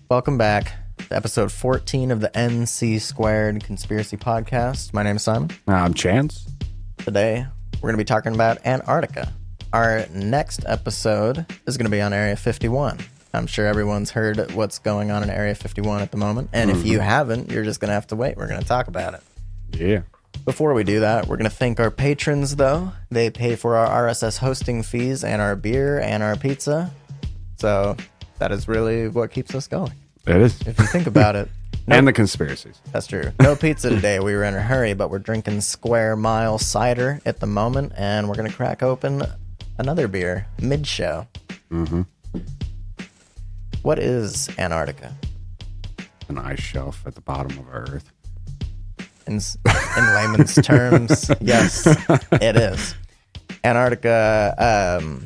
Welcome back to episode 14 of the NC Squared Conspiracy Podcast. My name is Simon. I'm Chance. Today, we're going to be talking about Antarctica. Our next episode is going to be on Area 51. I'm sure everyone's heard what's going on in Area 51 at the moment. And if you haven't, you're just going to have to wait. We're going to talk about it. Yeah. Before we do that, we're going to thank our patrons, though. They pay for our RSS hosting fees and our beer and our pizza. So that is really what keeps us going. It is. If you think about it. And the conspiracies. That's true. No pizza today. We were in a hurry, but we're drinking Square Mile cider at the moment, and we're going to crack open another beer mid-show. Mm-hmm. What is Antarctica? An ice shelf at the bottom of Earth. In layman's terms, yes, it is. Antarctica,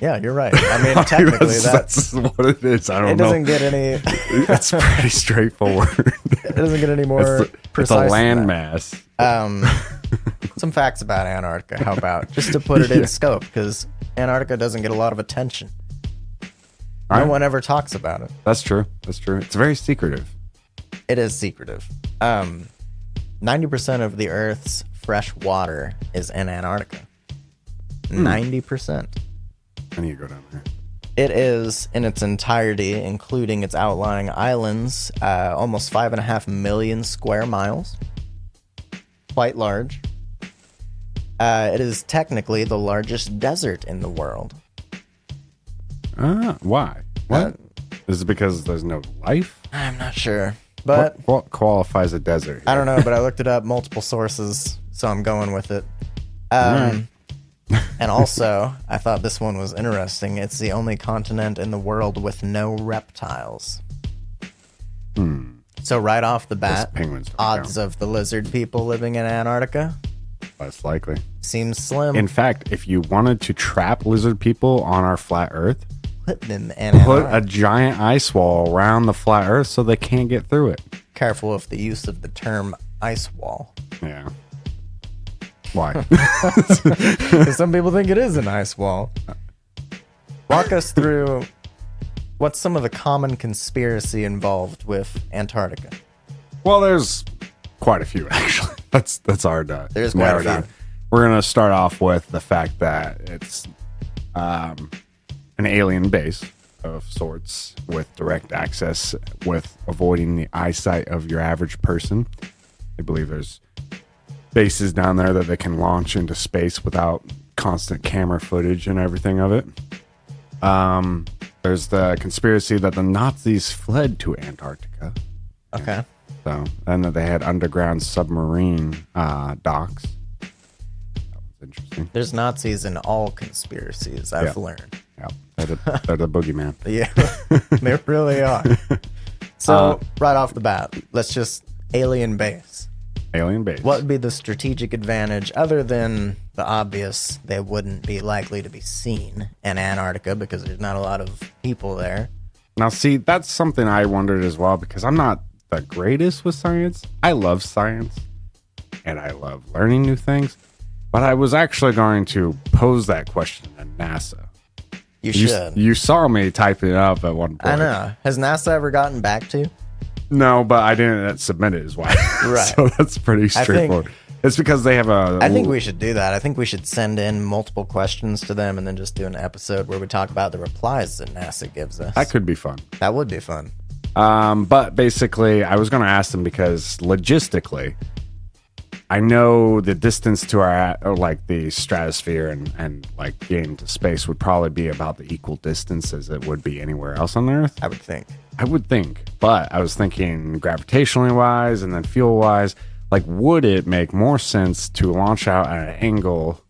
yeah, you're right. I mean, technically, that's what it is. I don't know. It doesn't get any... It's pretty straightforward. It doesn't get any more precise. It's a landmass. Some facts about Antarctica, how about? Just to put it in scope, because Antarctica doesn't get a lot of attention. No one ever talks about it. That's true. That's true. It's very secretive. It is secretive. 90% of the Earth's fresh water is in Antarctica. 90%. I need to go down there. It is, in its entirety, including its outlying islands, almost 5.5 million square miles. Quite large. It is technically the largest desert in the world. Why? What? Is it because there's no life? I'm not sure. But what qualifies a desert here? I don't know, but I looked it up, multiple sources, so I'm going with it. And also, I thought this one was interesting. It's the only continent in the world with no reptiles. So right off the bat, odds of the lizard people living in Antarctica? Less likely. Seems slim. In fact, if you wanted to trap lizard people on our flat Earth, put them in Antarctica. Put a giant ice wall around the flat Earth so they can't get through it. Careful with the use of the term ice wall. Yeah. Why? Because some people think it is an ice wall. Walk us through what's some of the common conspiracy involved with Antarctica. Well, there's quite a few, actually. That's our There's quite a few. We're going to start off with the fact that it's an alien base of sorts with direct access, with avoiding the eyesight of your average person. I believe there's bases down there that they can launch into space without constant camera footage and everything of it. There's the conspiracy that the Nazis fled to Antarctica. Okay. And that they had underground submarine docks. That was interesting. There's Nazis in all conspiracies, I've learned. Yeah, they're the boogeyman. Yeah, they really are. So, right off the bat, let's just alien base. Alien base. What would be the strategic advantage, other than the obvious they wouldn't be likely to be seen in Antarctica because there's not a lot of people there? Now, see, that's something I wondered as well, because I'm not the greatest with science. I love science, and I love learning new things, but I was actually going to pose that question to NASA. You should. You saw me typing it up at one point. I know. Has NASA ever gotten back to you? No, but I didn't submit it, is why. Right. So that's pretty straightforward. It's because they have a... I think we should do that. I think we should send in multiple questions to them and then just do an episode where we talk about the replies that NASA gives us. That could be fun. That would be fun. But basically, I was going to ask them because logistically, I know the distance to the stratosphere and like getting to space would probably be about the equal distance as it would be anywhere else on Earth. I would think. But I was thinking gravitationally wise and then fuel wise, like, would it make more sense to launch out at an angle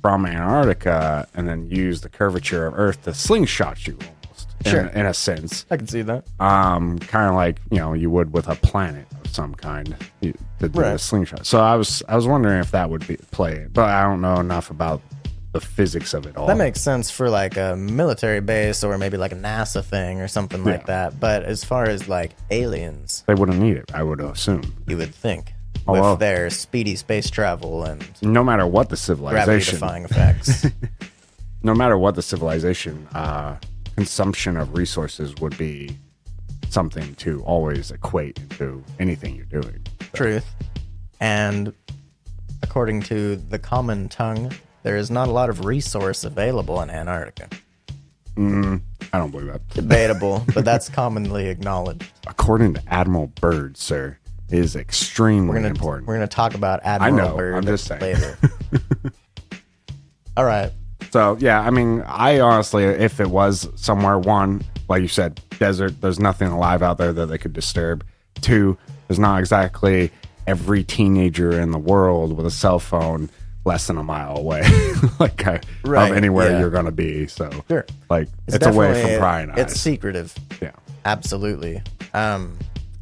from Antarctica and then use the curvature of Earth to slingshot you almost? Sure. In a sense. I can see that. Kind of like, you would with a planet of some kind to do a slingshot. So I was wondering if that would play it, but I don't know enough about the physics of it all. That makes sense for like a military base or maybe like a NASA thing or something like that. But as far as like aliens, they wouldn't need it, I would assume. You would think. With their speedy space travel and no matter what the civilization, gravity-defying effects. No matter what the civilization consumption of resources would be something to always equate into anything you're doing. Truth. And according to the common tongue, there is not a lot of resource available in Antarctica. I don't believe that. Debatable, but that's commonly acknowledged. According to Admiral Byrd, sir, it is extremely important. We're gonna talk about Admiral Byrd I'm just saying. later. All right. So, yeah, I mean, I honestly, if it was somewhere, one, like you said, desert, there's nothing alive out there that they could disturb. Two, there's not exactly every teenager in the world with a cell phone less than a mile away, of anywhere you're going to be. So, sure. Like, it's away from prying eyes. It's secretive. Yeah. Absolutely.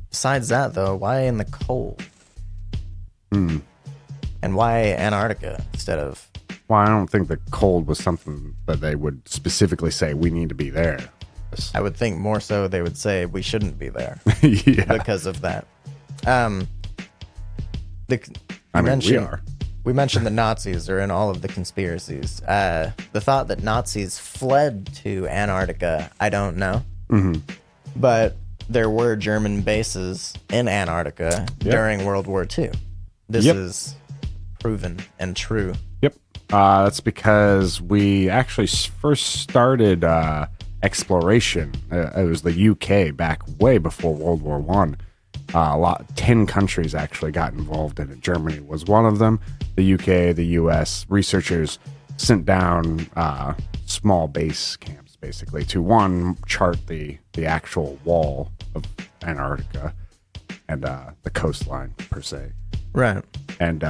Besides that, though, why in the cold? And why Antarctica instead of... Well, I don't think the cold was something that they would specifically say, we need to be there. I would think more so they would say we shouldn't be there because of that. We mentioned the Nazis are in all of the conspiracies. The thought that Nazis fled to Antarctica, I don't know. But there were German bases in Antarctica during World War II. This is proven and true. Yep. That's because we actually first started exploration. It was the UK back way before World War One. 10 countries actually got involved in it. Germany was one of them. The UK, the US researchers sent down small base camps basically to chart the actual wall of Antarctica and the coastline per se. Right. And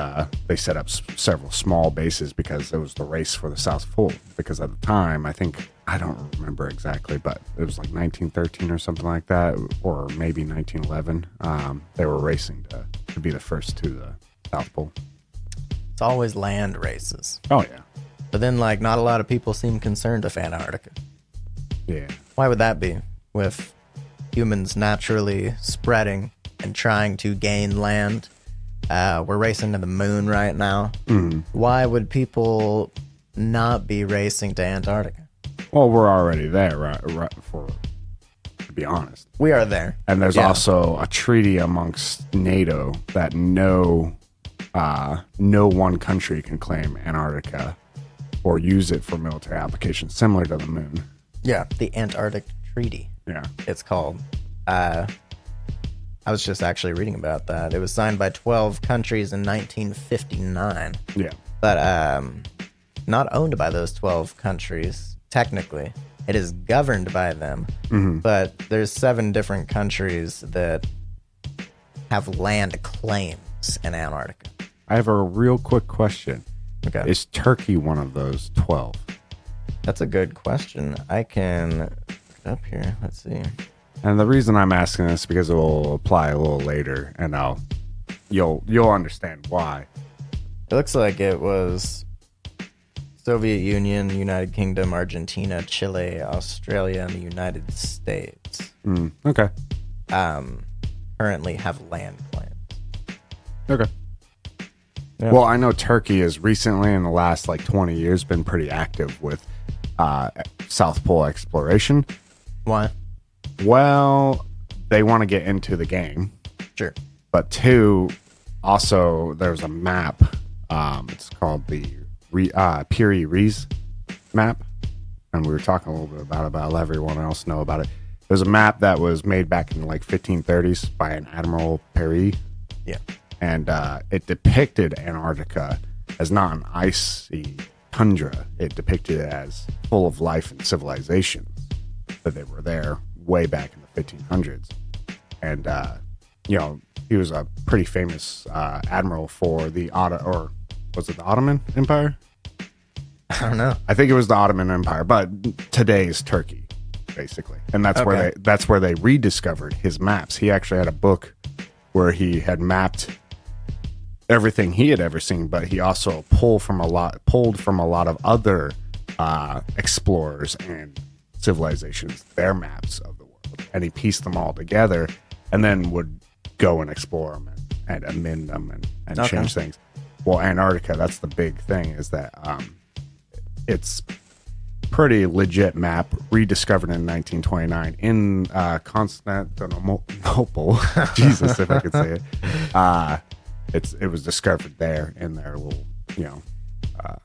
they set up several small bases because it was the race for the South Pole. Because at the time, I don't remember exactly, but it was like 1913 or something like that, or maybe 1911. They were racing to be the first to the South Pole. It's always land races. Oh, yeah. But then, not a lot of people seem concerned with Antarctica. Yeah. Why would that be? With humans naturally spreading and trying to gain land. We're racing to the moon right now. Why would people not be racing to Antarctica? Well, we're already there, right? To be honest. We are there. And there's also a treaty amongst NATO that no one country can claim Antarctica or use it for military applications, similar to the moon. Yeah, the Antarctic Treaty. Yeah. It's called. I was just actually reading about that. It was signed by 12 countries in 1959. Yeah. But not owned by those 12 countries, technically. It is governed by them. But there's 7 different countries that have land claims in Antarctica. I have a real quick question. Okay. Is Turkey one of those 12? That's a good question. I can look it up here. Let's see. And the reason I'm asking this is because it will apply a little later, and you'll understand why. It looks like it was Soviet Union, United Kingdom, Argentina, Chile, Australia, and the United States. Okay. Currently have land claims. Okay. Yeah. Well, I know Turkey has recently, in the last 20 years, been pretty active with South Pole exploration. Why? Well, they want to get into the game. Sure. But 2, also, there's a map. It's called the Piri Reis map. And we were talking a little bit about it, but I'll let everyone else know about it. There's a map that was made back in the 1530s by an Admiral Piri. Yeah. And it depicted Antarctica as not an icy tundra. It depicted it as full of life and civilization, that they were there way back in the 1500s. And, he was a pretty famous admiral for was it the Ottoman Empire? I don't know. I think it was the Ottoman Empire, but today's Turkey, basically. And that's where they rediscovered his maps. He actually had a book where he had mapped everything he had ever seen, but he also pulled from a lot of other explorers and civilizations, their maps of the world, and he pieced them all together, and then would go and explore them and amend them and change things. Well, Antarctica, that's the big thing, is that it's pretty legit map rediscovered in 1929 in Constantinople. Jesus, if I could say it. It was discovered there in their little, not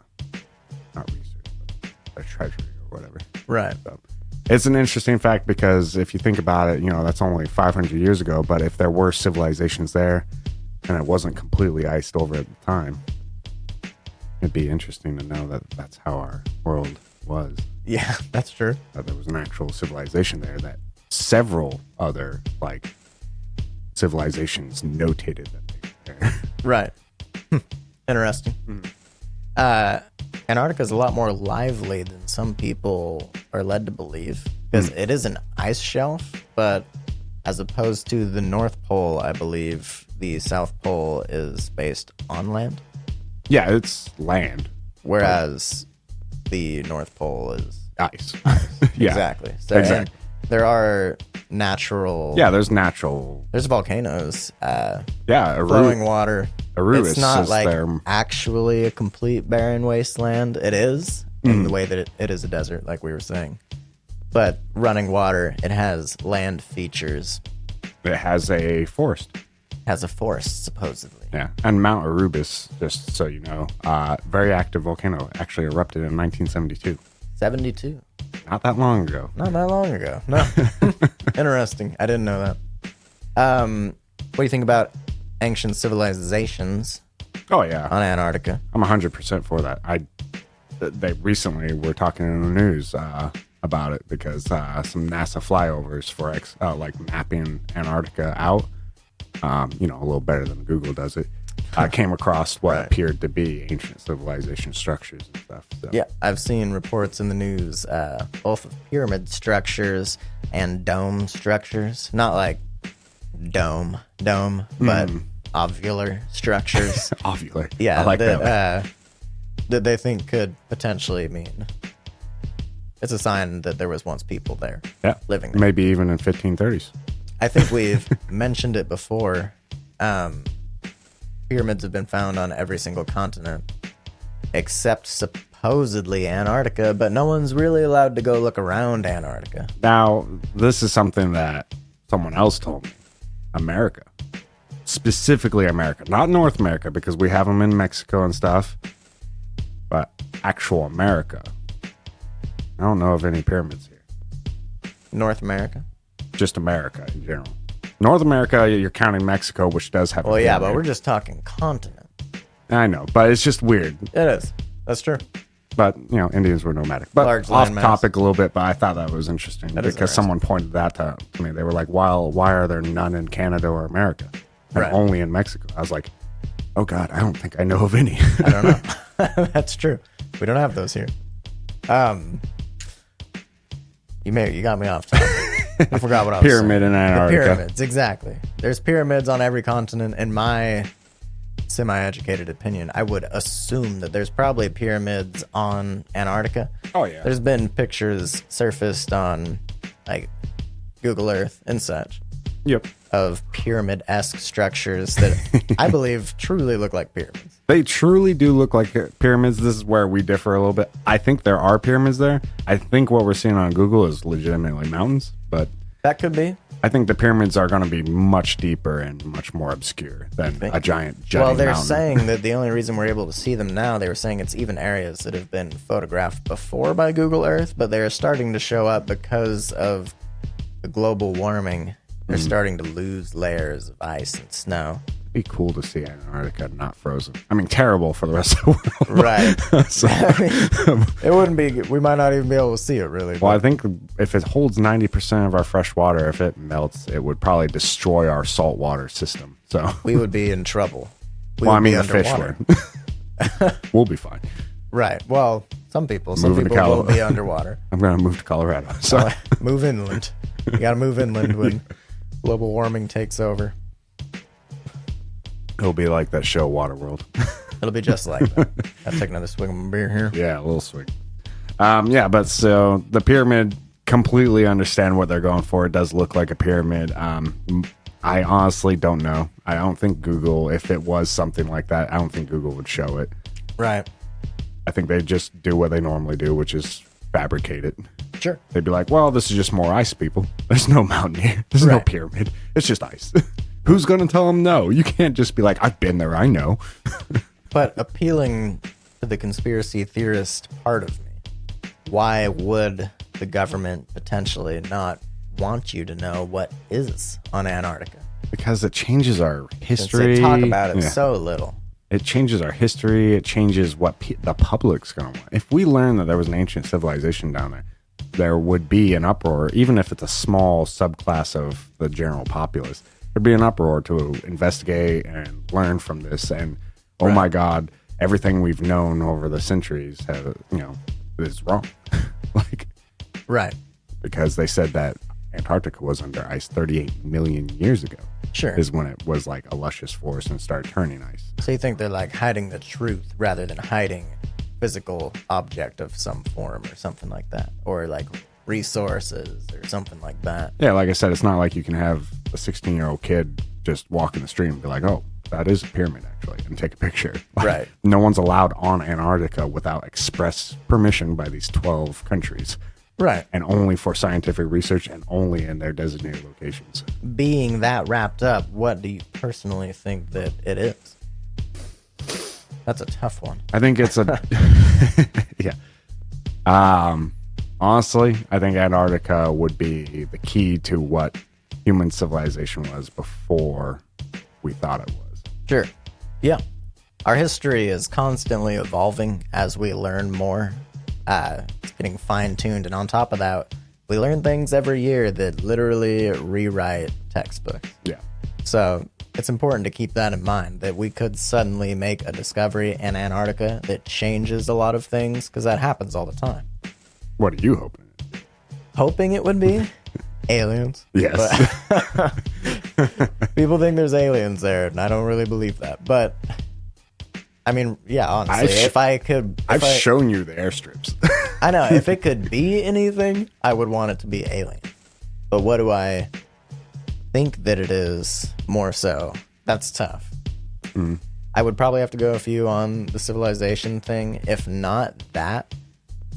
research, but their treasury or whatever. Right. So, it's an interesting fact because if you think about it, that's only 500 years ago. But if there were civilizations there and it wasn't completely iced over at the time, it'd be interesting to know that that's how our world was. Yeah, that's true. That there was an actual civilization there that several other civilizations notated that they were there. Right. Interesting. Antarctica is a lot more lively than some people are led to believe because it is an ice shelf, but as opposed to the North Pole, I believe the South Pole is based on land. Yeah, it's land. Whereas the North Pole is ice. Yeah. Exactly. So, exactly. There are natural... Yeah, there's natural... There's volcanoes. Flowing water. It's not like actually a complete barren wasteland. It is in the way that it is a desert, like we were saying. But running water, it has land features. It has a forest. Has a forest, supposedly. Yeah, and Mount Erebus, just so you know, very active volcano, actually erupted in 1972. 72. Not that long ago. Not that long ago. No. Interesting. I didn't know that. What do you think about ancient civilizations? Oh yeah, on Antarctica. I'm 100% for that. They recently were talking in the news about it because some NASA flyovers for mapping Antarctica out. A little better than Google does it. I came across what appeared to be ancient civilization structures and stuff. So. Yeah, I've seen reports in the news, both of pyramid structures and dome structures. Not like dome, but ovular structures. Ovular. Yeah, I like that they think could potentially mean it's a sign that there was once people there. Yeah, living there. Maybe even in 1530s. I think we've mentioned it before. Pyramids have been found on every single continent except supposedly Antarctica, but no one's really allowed to go look around Antarctica. Now, this is something that someone else told me. America. Specifically America. Not North America, because we have them in Mexico and stuff, but actual America. I don't know of any pyramids here. North America? Just America in general. North America, you're counting Mexico, which does have. Well, yeah, but we're just talking continent. I know, but it's just weird. It is. That's true. But Indians were nomadic. But large off landmass. Topic a little bit. But I thought that was interesting because someone pointed that to me. They were like, "Why are there none in Canada or America, and only in Mexico?" I was like, "Oh God, I don't think I know of any." I don't know. That's true. We don't have those here. You got me off topic. I forgot what I was Pyramid saying. in Antarctica. The pyramids, exactly. There's pyramids on every continent. In my semi-educated opinion, I would assume that there's probably pyramids on Antarctica. Oh yeah. There's been pictures surfaced on like Google Earth and such. Yep. Of pyramid-esque structures that I believe truly look like pyramids. They truly do look like pyramids. This is where we differ a little bit. I think there are pyramids there. I think what we're seeing on Google is legitimately mountains, but that could be. I think the pyramids are going to be much deeper and much more obscure than a giant jutting Well, they're mountain. saying that the only reason we're able to see them now, they were saying it's even areas that have been photographed before by Google Earth, but they're starting to show up because of the global warming. They're starting to lose layers of ice and snow. It'd be cool to see Antarctica not frozen. I mean, terrible for the rest of the world. Right. So, it wouldn't be, we might not even be able to see it, really. Well, I think if it holds 90% of our fresh water, if it melts, it would probably destroy our saltwater system. So we would be in trouble. The fish would. We'll be fine. Right. Well, some people will be underwater. I'm going to move to Colorado. So move inland. You got to move inland when global warming takes over. It'll be like that show Waterworld. It'll be just like that. I'll take another swig of my beer here. Yeah, a little swig. But so the pyramid, completely understand what they're going for. It does look like a pyramid. I honestly don't know. I don't think Google, if it was something like that, I don't think Google would show it. Right. I think they just do what they normally do, which is fabricate it. Sure. They'd be like, well, this is just more ice, people. There's no mountain here. There's no Right. pyramid. It's just ice. Who's going to tell them no? You can't just be like, I've been there. I know. But appealing to the conspiracy theorist part of me, why would the government potentially not want you to know what is on Antarctica? Because it changes our Since history. they talk about it Yeah. so little. It changes our history. It changes what the public's going to want. If we learn that there was an ancient civilization down there, there would be an uproar, even if it's a small subclass of the general populace. There'd be an uproar to investigate and learn from this. And oh Right. my God, everything we've known over the centuries is wrong. Like, Right. because they said that Antarctica was under ice 38 million years ago. Sure. Is when it was like a luscious forest and started turning ice. So you think they're like hiding the truth rather than hiding physical object of some form or something like that, or like resources or something like that. Yeah, like I said, it's not like you can have a 16-year-old kid just walk in the street and be like, oh, that is a pyramid, actually, and take a picture. Like, Right. No one's allowed on Antarctica without express permission by these 12 countries, Right. and only for scientific research and only in their designated locations. Being that wrapped up, what do you personally think that it is? That's a tough one. I think it's a... yeah. Honestly, I think Antarctica would be the key to what human civilization was before we thought it was. Sure. Yeah. Our history is constantly evolving as we learn more. It's getting fine-tuned. And on top of that, we learn things every year that literally rewrite textbooks. Yeah. So it's important to keep that in mind, that we could suddenly make a discovery in Antarctica that changes a lot of things, because that happens all the time. What are you hoping? Hoping it would be aliens. Yes. But people think there's aliens there, and I don't really believe that. But I mean, yeah, honestly, if I could, I've shown you the airstrips. I know if it could be anything, I would want it to be alien. But what do I think that it is more so? That's tough. I would probably have to go with you on the civilization thing. If not that,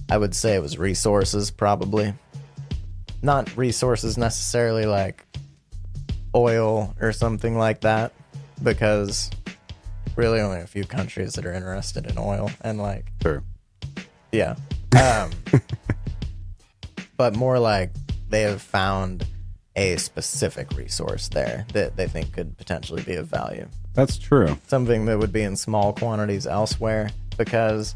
I would say it was resources, probably. Not resources necessarily like oil or something like that, because really only a few countries that are interested in oil, and like, Sure. yeah. But more like they have found a specific resource there that they think could potentially be of value. That's true. Something that would be in small quantities elsewhere, because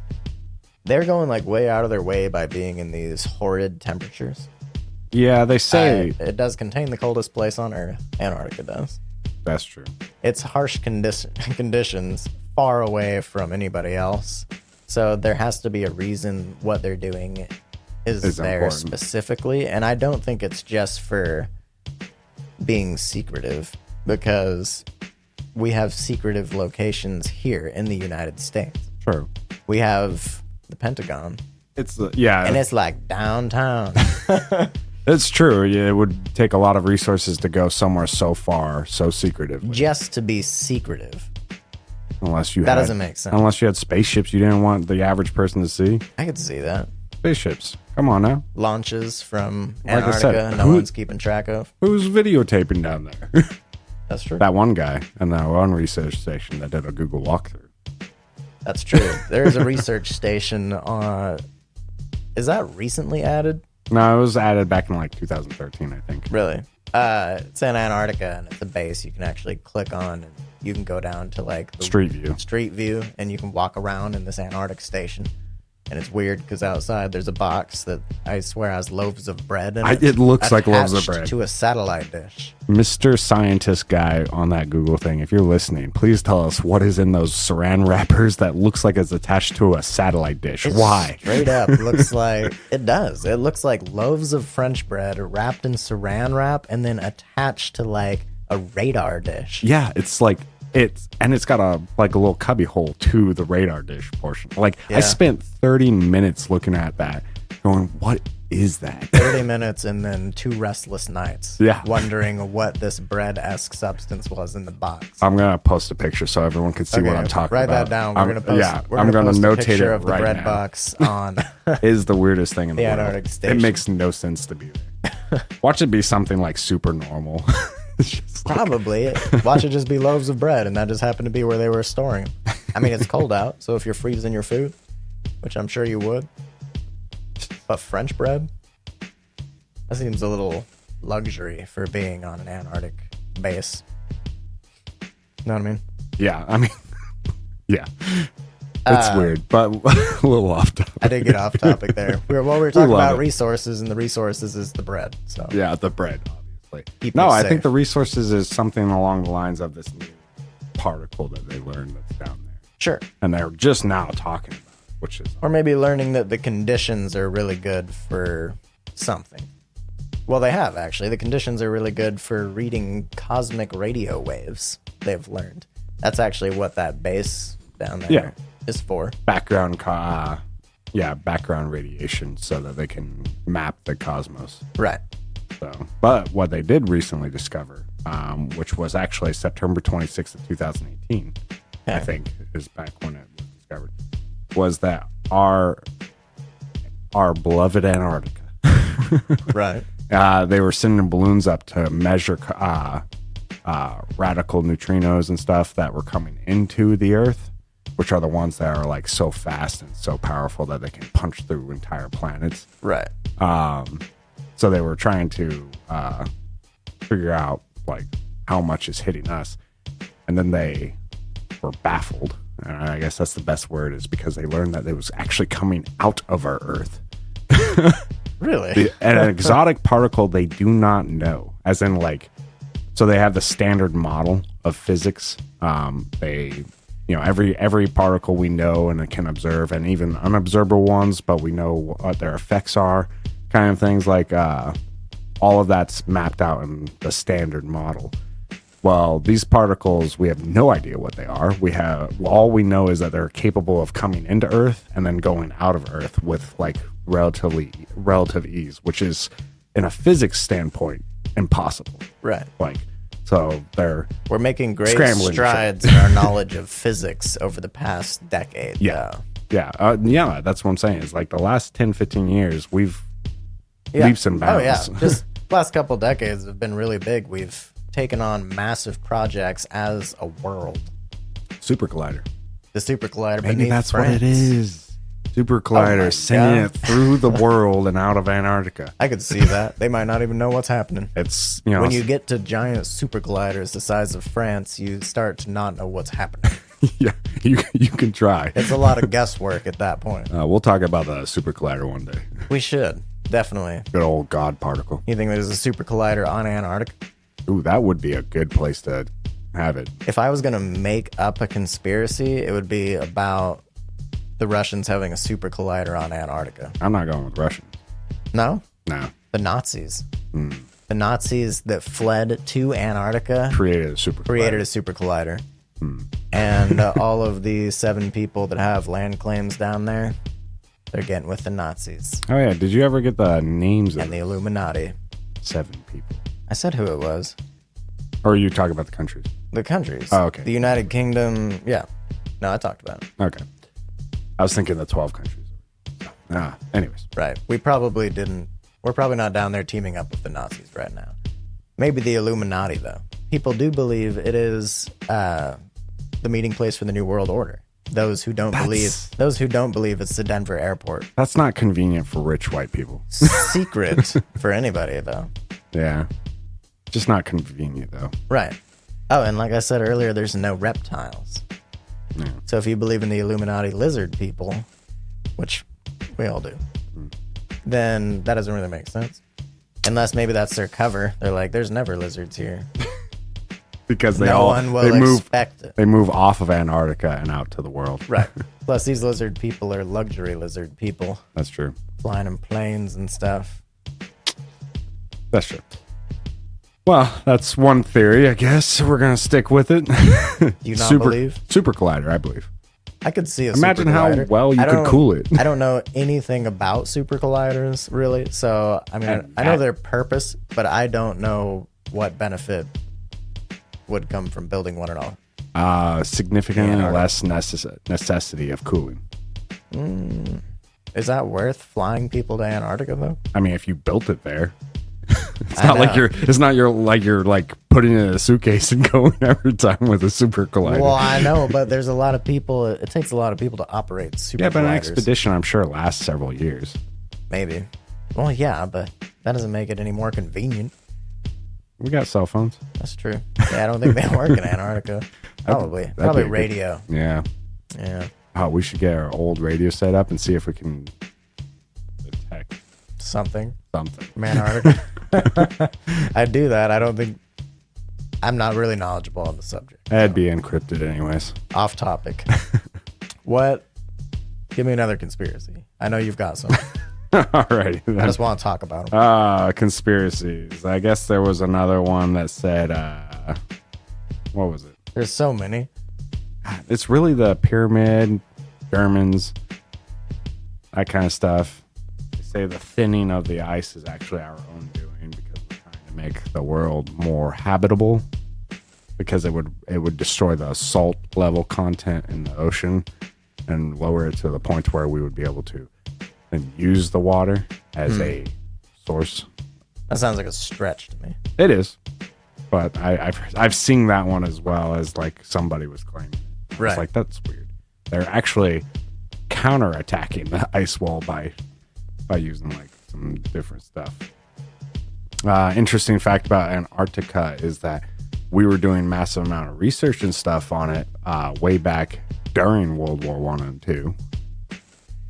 they're going like way out of their way by being in these horrid temperatures. Yeah, they say It does contain the coldest place on Earth. Antarctica does. that's true. It's harsh conditions far away from anybody else. So there has to be a reason what they're doing is It's there important. specifically. And I don't think it's just for being secretive, because we have secretive locations here in the United States. True. We have the Pentagon, It's and it's like downtown. it's true. Yeah, it would take a lot of resources to go somewhere so far, so secretive. Just to be secretive. Unless you That had, doesn't make sense. Unless you had spaceships you didn't want the average person to see. I could see that. Spaceships. Come on now. Launches from Like I said, Antarctica, no who- one's keeping track of. Who's videotaping down there? That's true. That one guy and that one research station that did a Google walkthrough. That's true. There's a research station on. Is that recently added? No, it was added back in like 2013, I think. Really? It's in Antarctica, and it's a base you can actually click on, and you can go down to like the Street view. and you can walk around in this Antarctic station. And it's weird because outside there's a box that I swear has loaves of bread in it. It looks like loaves of attached bread. to a satellite dish. Mr. Scientist guy on that Google thing, if you're listening, please tell us what is in those saran wrappers that looks like it's attached to a satellite dish. It Why? Straight up looks like it does. It looks like loaves of French bread wrapped in saran wrap and then attached to like a radar dish. Yeah, it's like it's got a little cubby hole to the radar dish portion. Like Yeah. I spent 30 minutes looking at that, going, what is that? 30 minutes and then 2 restless nights. Yeah. Wondering what this bread-esque substance was in the box. I'm gonna post a picture so everyone can see what I'm talking write about. Write that down. We're gonna post. Yeah, we're I'm gonna gonna post a notate picture it of the right bread now. box on. It is the weirdest thing in the The world. Antarctic station. It makes no sense to be there. Watch it be something like super normal. It's just like- Probably. Watch it just be loaves of bread, and that just happened to be where they were storing them. I mean, it's cold out, so if you're freezing your food, which I'm sure you would, but French bread, that seems a little luxury for being on an Antarctic base. You know what I mean? Yeah, I mean, yeah, it's weird, but a little off topic. I did get off topic there. We were talking love about it. resources, and the resources is the bread. So Yeah, the bread, obviously. Keep No, it I safe. think the resources is something along the lines of this new particle that they learned that's down there, sure. and they're just now talking about it, which is Or maybe learning that the conditions are really good for something. Well, they have actually. The conditions are really good for reading cosmic radio waves, they've learned. That's actually what that base down there is for. background, background radiation, so that they can map the cosmos. Right. So, but what they did recently discover, which was actually September 26th of 2018, I Okay. think is back when it was discovered, was that our beloved Antarctica. Right. They were sending balloons up to measure radical neutrinos and stuff that were coming into the Earth, which are the ones that are like so fast and so powerful that they can punch through entire planets. Right. So they were trying to figure out like how much is hitting us, and then they were baffled. And I guess that's the best word, is because they learned that it was actually coming out of our Earth. Really? An exotic particle they do not know, as in like, so they have the standard model of physics. Every particle we know and can observe, and even unobservable ones, but we know what their effects are, kind of things like all of that's mapped out in the standard model. Well, these particles, we have no idea what they are. All we know is that they're capable of coming into Earth and then going out of Earth with like relative ease, which is, in a physics standpoint, impossible. Right. Like, so they're We're making great Scrambling strides in our knowledge of physics over the past decade. Yeah. though. Yeah, that's what I'm saying. It's like the last 10, 15 years, we've leaps and bounds. Oh, yeah. Just last couple decades have been really big. We've taken on massive projects as a world. Super Collider. The Super Collider Maybe beneath that's France. what it is. Super Oh Collider my sending God. it through the world and out of Antarctica. I could see that. They might not even know what's happening. It's, When you get to giant super colliders the size of France, you start to not know what's happening. yeah, you can try. It's a lot of guesswork at that point. We'll talk about the Super Collider one day. We should, definitely. Good old God particle. You think there's a super collider on Antarctica? Ooh, that would be a good place to have it. If I was going to make up a conspiracy, it would be about the Russians having a super collider on Antarctica. I'm not going with Russians. No? No. The Nazis. The Nazis that fled to Antarctica Created a super created collider. a super collider. And all of the 7 people that have land claims down there, they're getting with the Nazis Oh yeah, did you ever get the names of and the Illuminati. 7 people? I said who it was. Or are you talking about the countries? The countries. Oh, okay. The United Kingdom. Yeah. No, I talked about it. Okay. I was thinking the 12 countries. Anyways. Right. We probably didn't. We're probably not down there teaming up with the Nazis right now. Maybe the Illuminati, though. People do believe it is the meeting place for the New World Order. Those who don't believe it's the Denver airport. That's not convenient for rich white people. Secret for anybody, though. Yeah. Just not convenient, though. Right. Oh, and like I said earlier, there's no reptiles. Yeah. So if you believe in the Illuminati lizard people, which we all do, then that doesn't really make sense. Unless maybe that's their cover. They're like, there's never lizards here. Because No one will expect it. They move off of Antarctica and out to the world. Right. Plus, these lizard people are luxury lizard people, That's true. flying in planes and stuff. That's true. Well, that's one theory, I guess. We're going to stick with it. Do you not believe? Super Collider, I believe. I could see a Imagine super how collider. well you could cool it. I don't know anything about super colliders, really. So, I mean, I know their purpose, but I don't know what benefit would come from building one at all. Significantly less necessity of cooling. Is that worth flying people to Antarctica, though? I mean, if you built it there, it's not you're like putting it in a suitcase and going every time with a super collider. Well, I know, but there's a lot of people. It takes a lot of people to operate super colliders. But an expedition, I'm sure, lasts several years. Maybe. Well, yeah, but that doesn't make it any more convenient. We got cell phones. That's true. Yeah, I don't think they work in Antarctica. Probably radio. Yeah. Yeah. Oh, we should get our old radio set up and see if we can detect something from Antarctica. I'd do that. I'm not really knowledgeable on the subject. That'd be encrypted anyways. Off topic. What? Give me another conspiracy. I know you've got some. Alrighty. I just want to talk about them. Conspiracies. I guess there was another one that said, what was it? There's so many. It's really the pyramid, Germans, that kind of stuff. They say the thinning of the ice is actually our own doing because we're trying to make the world more habitable, because it would destroy the salt level content in the ocean and lower it to the point where we would be able to then use the water as a source. That sounds like a stretch to me. It is, but I've seen that one as well as like somebody was claiming. Right. It's like, that's weird. They're actually counterattacking the ice wall by using like some different stuff. Interesting fact about Antarctica is that we were doing massive amount of research and stuff on it way back during World War I and II.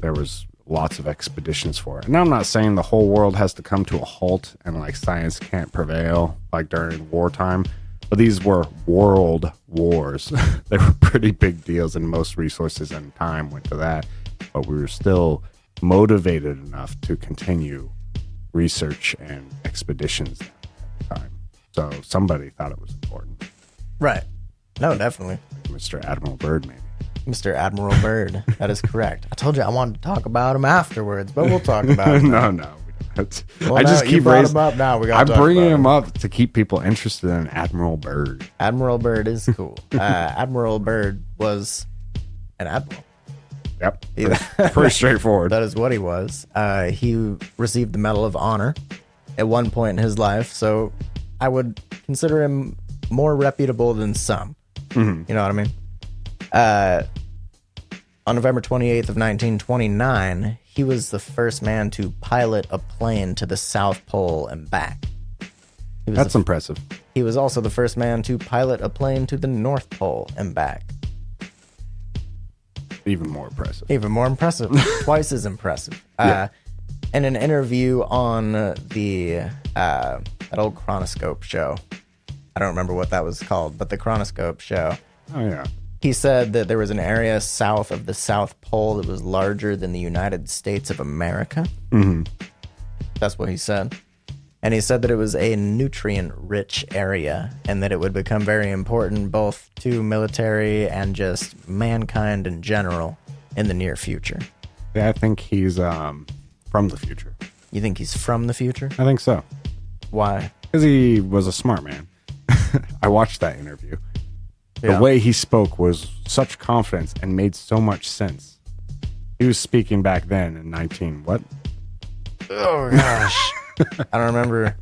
There was lots of expeditions for it. And I'm not saying the whole world has to come to a halt and like science can't prevail like during wartime, but these were world wars. They were pretty big deals, and most resources and time went to that. But we were still motivated enough to continue research and expeditions at the time. So somebody thought it was important. Right. No, definitely. Mr. Admiral Byrd, maybe. Mr. Admiral Byrd. That is correct. I told you I wanted to talk about him afterwards, but we'll talk about it. No, we don't. Well, I just keep raising him up now. I'm bringing him up to keep people interested in Admiral Byrd. Admiral Byrd is cool. Admiral Byrd was an admiral. Yep. Pretty straightforward. That is what he was. He received the Medal of Honor at one point in his life, so I would consider him more reputable than some. Mm-hmm. You know what I mean? On November 28th of 1929, he was the first man to pilot a plane to the South Pole and back. That's impressive. He was also the first man to pilot a plane to the North Pole and back. Even more impressive. Even more impressive. Twice as impressive. Yeah. In an interview on that old Chronoscope show, I don't remember what that was called, but the Chronoscope show. Oh, yeah. He said that there was an area south of the South Pole that was larger than the United States of America. Mm-hmm. That's what he said. And he said that it was a nutrient-rich area and that it would become very important both to military and just mankind in general in the near future. Yeah, I think he's from the future. You think he's from the future? I think so. Why? Because he was a smart man. I watched that interview. Yeah. The way he spoke was such confidence and made so much sense. He was speaking back then in 19 what? Oh gosh. I don't remember.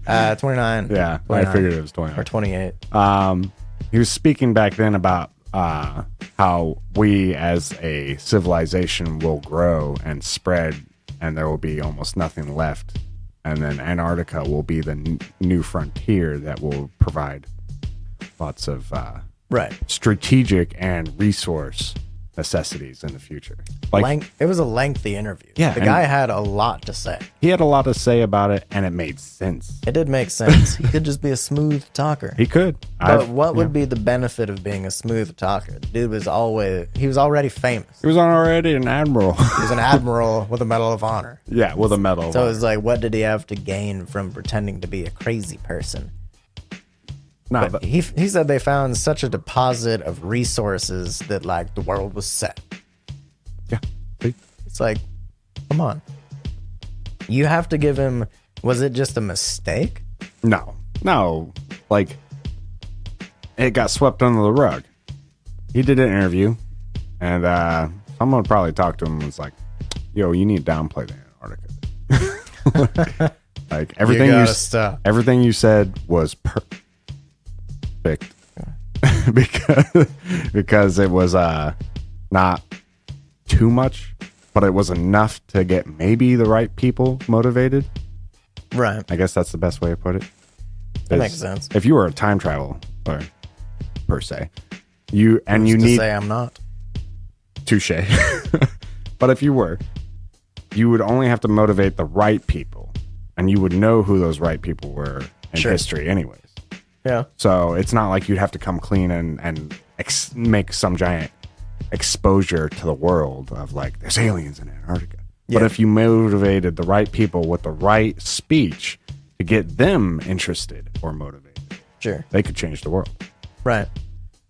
29. Yeah, 29. I figured it was 29. Or 28. He was speaking back then about how we as a civilization will grow and spread, and there will be almost nothing left. And then Antarctica will be the new frontier that will provide lots of strategic and resource necessities in the future. It was a lengthy interview. Yeah, the guy had a lot to say. He had a lot to say about it, and it made sense. It did make sense. He could just be a smooth talker. He could. But what would be the benefit of being a smooth talker? The dude was already famous. He was already an admiral. He was an admiral with a Medal of Honor. Yeah, with a medal. So it was like, what did he have to gain from pretending to be a crazy person? No, But he said they found such a deposit of resources that like the world was set. yeah. See? It's like, come on. You have to give him. Was it just a mistake? No. Like, it got swept under the rug. He did an interview, and someone probably talked to him and was like, yo, you need to downplay the Antarctica. Like, everything everything you said was perfect. because it was not too much, but it was enough to get maybe the right people motivated. Right. I guess that's the best way to put it. That makes sense. If you were a time traveler, per se, you to need say I'm not. touche. But if you were, you would only have to motivate the right people, and you would know who those right people were in history, anyways. Yeah. So it's not like you'd have to come clean and make some giant exposure to the world of like there's aliens in Antarctica. Yeah. But if you motivated the right people with the right speech to get them interested or motivated, Sure. they could change the world. Right.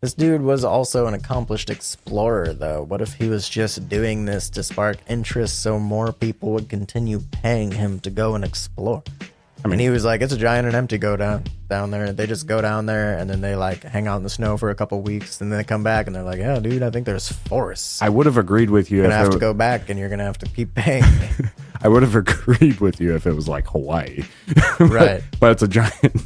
This dude was also an accomplished explorer, though. What if he was just doing this to spark interest so more people would continue paying him to go and explore? I mean, he was like, it's a giant and empty go down there. They just go down there and then they like hang out in the snow for a couple weeks. And then they come back and they're like, yeah, dude, I think there's forests. I would have agreed with you. You're going to have to go back and you're going to have to keep paying me. I would have agreed with you if it was like Hawaii. Right. But it's a giant.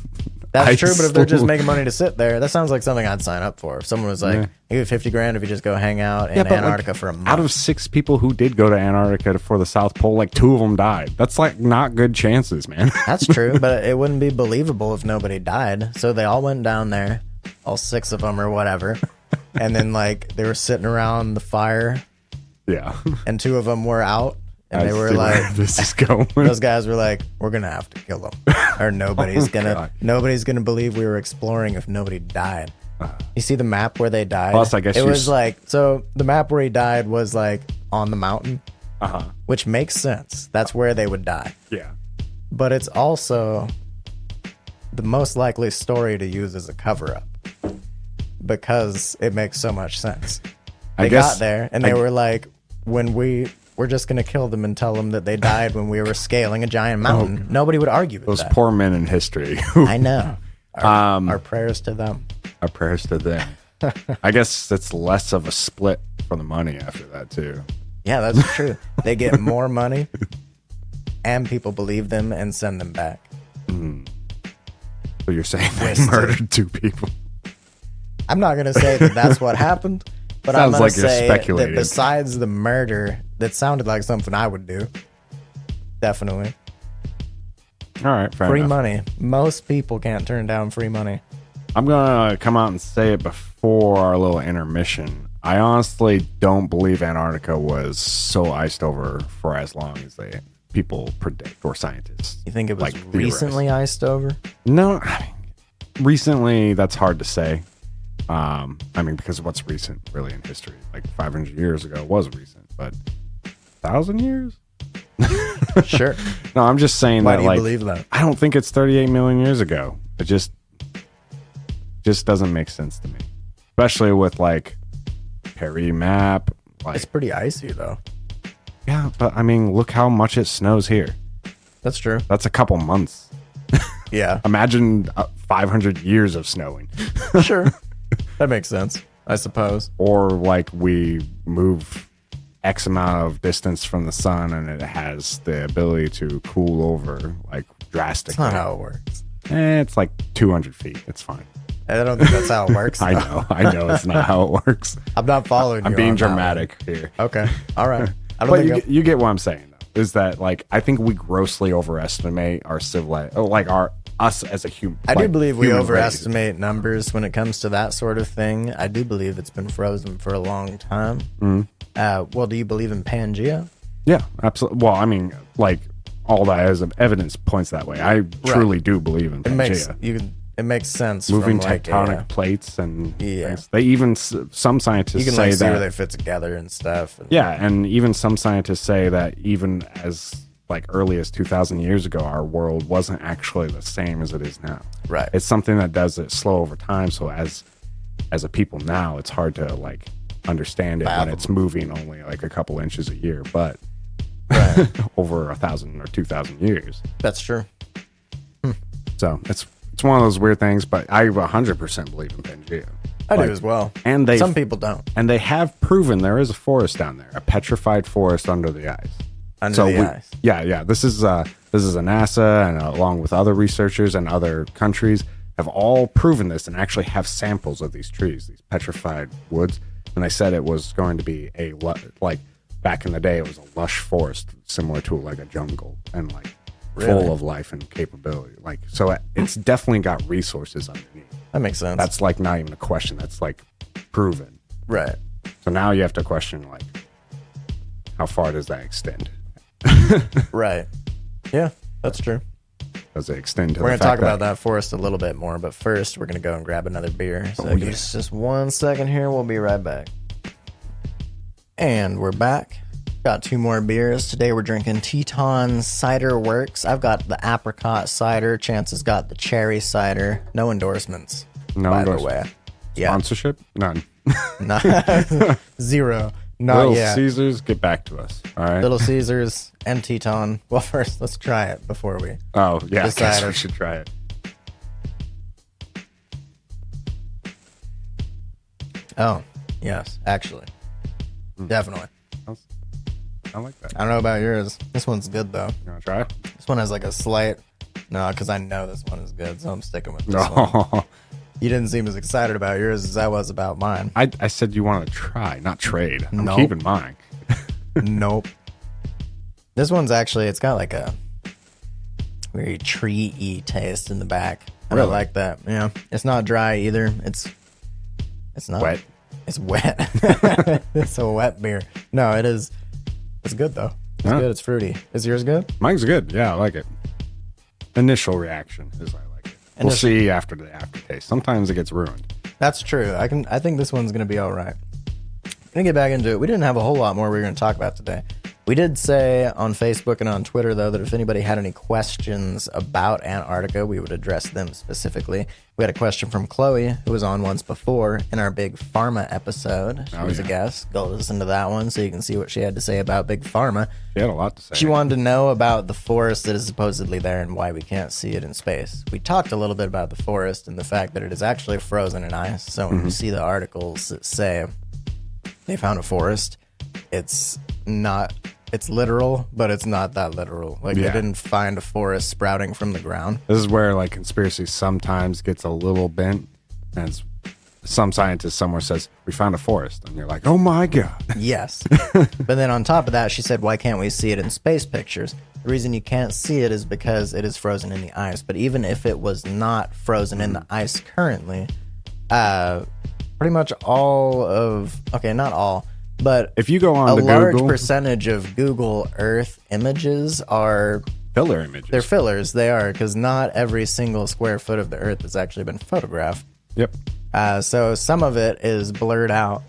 That's true, but if they're just making money to sit there, that sounds like something I'd sign up for. If someone was like, I give you 50 grand if you just go hang out in Antarctica for a month. Out of 6 people who did go to Antarctica for the South Pole, like 2 of them died. That's like not good chances, man. That's true, but it wouldn't be believable if nobody died. So they all went down there, all 6 of them or whatever. And then like they were sitting around the fire. Yeah. And 2 of them were out. And they were like, this is going. Those guys were like, we're going to have to kill them. Or nobody's going to believe we were exploring if nobody died. You see the map where they died? Plus, I guess it was like, so the map where he died was like on the mountain, Uh-huh. which makes sense. That's where they would die. Yeah. But it's also the most likely story to use as a cover up because it makes so much sense. They got there and they were like, we're just going to kill them and tell them that they died when we were scaling a giant mountain. Nobody would argue with Those that. poor men in history. I know. Our prayers to them. Our prayers to them. I guess it's less of a split for the money after that, too. Yeah, that's true. They get more money and people believe them and send them back. So you're saying they murdered 2 people? I'm not going to say that that's what happened, but Sounds I'm going like to you're say speculating. that besides the murder, that sounded like something I would do. Definitely. All right, fair Free enough. money. Most people can't turn down free money. I'm going to come out and say it before our little intermission. I honestly don't believe Antarctica was so iced over for as long as people predict, or scientists. You think it was like, recently iced over? No, I mean, recently, that's hard to say. I mean, because what's recent really in history? Like 500 years ago was recent, but 1,000 years? Sure. No, I'm just saying Why that, do you like, believe that? I don't think it's 38 million years ago. It just doesn't make sense to me. Especially with, like, Perry map. Like, It's pretty icy, though. yeah, but I mean, look how much it snows here. That's true. That's a couple months. Yeah. Imagine 500 years of snowing. Sure. That makes sense, I suppose. Or like we move X amount of distance from the sun and it has the ability to cool over like drastically. That's not how it works. It's like 200 feet. It's fine. I don't think that's how it works. I know it's not how it works. I'm not following you. I'm being on that one. dramatic here. Okay. All right. I don't But think you get what I'm saying though. Is that like I think we grossly overestimate our us as a human. I do believe we overestimate numbers when it comes to that sort of thing. I do believe it's been frozen for a long time. Well, do you believe in Pangea? Yeah, absolutely. Well, I mean, like all that as evidence points that way. I truly do believe in Pangea. It makes sense. Moving from like tectonic plates and Yeah. things. They even some scientists you can say like see that where they fit together and stuff. And yeah, and even some scientists say that even as like early as 2,000 years ago, our world wasn't actually the same as it is now. Right. It's something that does it slow over time. So as a people now, it's hard to like understand it when it's moving only like a couple inches a year, but over 1,000 or 2,000 years. That's true. So it's one of those weird things, but I 100% believe in Pangea. I do as well. And some people don't. And they have proven there is a forest down there, a petrified forest under the ice. Under the ice. Yeah. This is a NASA, and along with other researchers and other countries, have all proven this and actually have samples of these trees, these petrified woods. And they said it was going to be like back in the day, it was a lush forest similar to like a jungle and like full of life and capability. Like, so it's definitely got resources underneath. That makes sense. That's like not even a question. That's like proven. Right. So now you have to question like, how far does that extend? Right. Yeah, that's true. Does it extend to We're going to talk about that forest a little bit more, but first we're going to go and grab another beer. So give us just 1 second here. We'll be right back. And we're back. Got 2 more beers. Today we're drinking Teton Cider Works. I've got the apricot cider. Chance has got the cherry cider. No endorsements. By the way. Yeah. Sponsorship? None. Zero. Not Little yet. Caesars, get back to us. All right. Little Caesars and Teton. Well, first, let's try it before we. Oh, yeah. I guess Decide. we should try it. Oh, yes, actually. Definitely. I like that. I don't know about yours. This one's good, though. You want to try it? This one has like a slight. No, because I know this one is good, so I'm sticking with this one. No. You didn't seem as excited about yours as I was about mine. I said you want to try, not trade. I'm Nope. keeping mine. Nope. This one's actually, it's got like a very tree-y taste in the back. I Really? like that. Yeah. It's not dry either. It's not. Wet. It's wet. It's a wet beer. No, it is. It's good, though. It's Huh? good. It's fruity. Is yours good? Mine's good. Yeah, I like it. Initial reaction is I like it. We'll see after the aftertaste. Sometimes it gets ruined. That's true. I think this one's going to be all right. Gonna get back into it. We didn't have a whole lot more we were going to talk about today. We did say on Facebook and on Twitter, though, that if anybody had any questions about Antarctica, we would address them specifically. We had a question from Chloe, who was on once before in our Big Pharma episode. She was a guest. Go listen to that one so you can see what she had to say about Big Pharma. She had a lot to say. She wanted to know about the forest that is supposedly there and why we can't see it in space. We talked a little bit about the forest and the fact that it is actually frozen in ice. So when you see the articles that say they found a forest, it's literal, but it's not that literal. Like they didn't find a forest sprouting from the ground. This is where like conspiracy sometimes gets a little bent, and some scientist somewhere says we found a forest, and you're like, oh my god. Yes. But then on top of that, she said, why can't we see it in space pictures? The reason you can't see it is because it is frozen in the ice. But even if it was not frozen in the ice currently, pretty much all of, okay, not all, but If you go on a to large Google, percentage of Google Earth images are, filler images. they're fillers. They are, because not every single square foot of the Earth has actually been photographed. Yep. So some of it is blurred out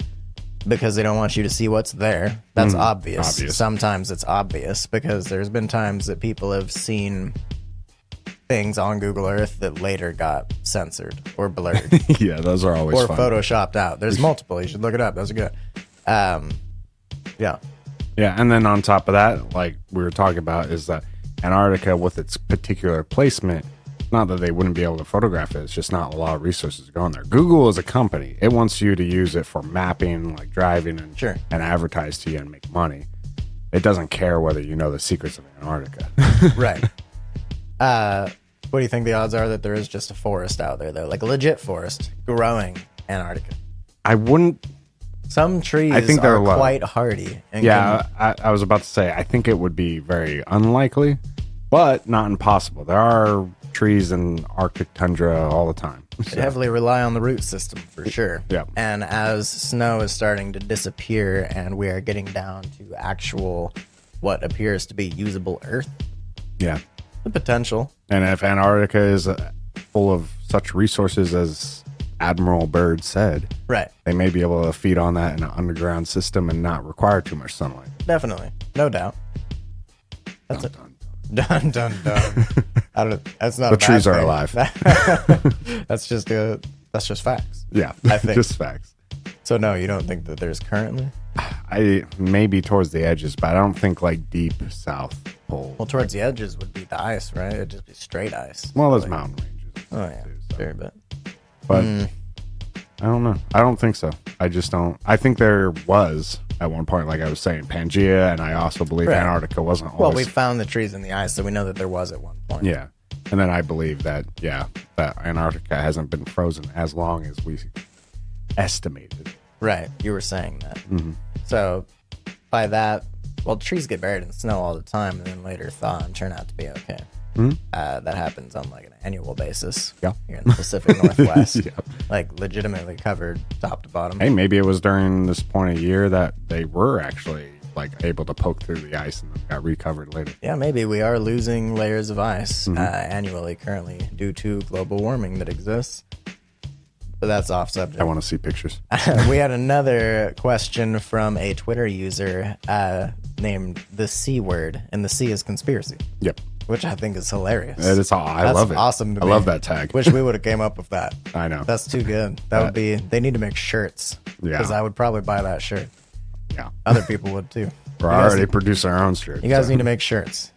because they don't want you to see what's there. That's obvious. Sometimes it's obvious because there's been times that people have seen things on Google Earth that later got censored or blurred Yeah, those are always or fun. photoshopped out. There's multiple. You should look it up. Those are good. Yeah. Yeah, and then on top of that, like we were talking about, is that Antarctica with its particular placement, not that they wouldn't be able to photograph it, it's just not a lot of resources going there. Google is a company. It wants you to use it for mapping, like driving and, Sure. and advertise to you and make money. It doesn't care whether you know the secrets of Antarctica. Right. What do you think the odds are that there is just a forest out there, though? Like a legit forest growing Antarctica? I wouldn't. Some trees I think they're are low. quite hardy. And Yeah, I was about to say, I think it would be very unlikely, but not impossible. There are trees in Arctic tundra all the time. They heavily rely on the root system for sure. Yeah. And as snow is starting to disappear and we are getting down to actual what appears to be usable Earth, Yeah. the potential. And if Antarctica is full of such resources as Admiral Byrd said, Right. they may be able to feed on that in an underground system and not require too much sunlight. Definitely. No doubt. That's it. Dun, Dun dun dun. I don't. That's not The a bad trees are thing. alive. That's just facts. Yeah, I think. just facts. So no, you don't think that there's currently? I maybe towards the edges, but I don't think like deep south pole. Well, towards the edges would be the ice, right? It'd just be straight ice. Well, there's Like- mountain ranges. Oh yeah, too, so. fair bit. But I don't know. I don't think so. I just don't. I think there was at one point, like I was saying, Pangea, and I also believe Right. Antarctica wasn't Well, always. we found the trees in the ice, so we know that there was at one point. Yeah, and then I believe that that Antarctica hasn't been frozen as long as we estimated. Right. You were saying that. Mm-hmm. So by that, well, trees get buried in snow all the time, and then later thaw and turn out to be okay. Mhm. That happens on like an annual basis. Yeah. Here in the Pacific Northwest, Yeah. like legitimately covered top to bottom. Hey, maybe it was during this point of year that they were actually like able to poke through the ice and then got recovered later. Yeah, maybe we are losing layers of ice Mm-hmm. annually currently due to global warming that exists. But that's off subject. I want to see pictures. We had another question from a Twitter user named the C word, and the C is conspiracy, Yep, which I think is hilarious. it is. I That's love it. awesome to I me. love that tag. Wish we would have came up with that. I know. That's too good. That would be. They need to make shirts. Yeah. Because I would probably buy that shirt. Yeah, Other people would too. we're You guys- already producing our own shirts. You guys so. need to make shirts.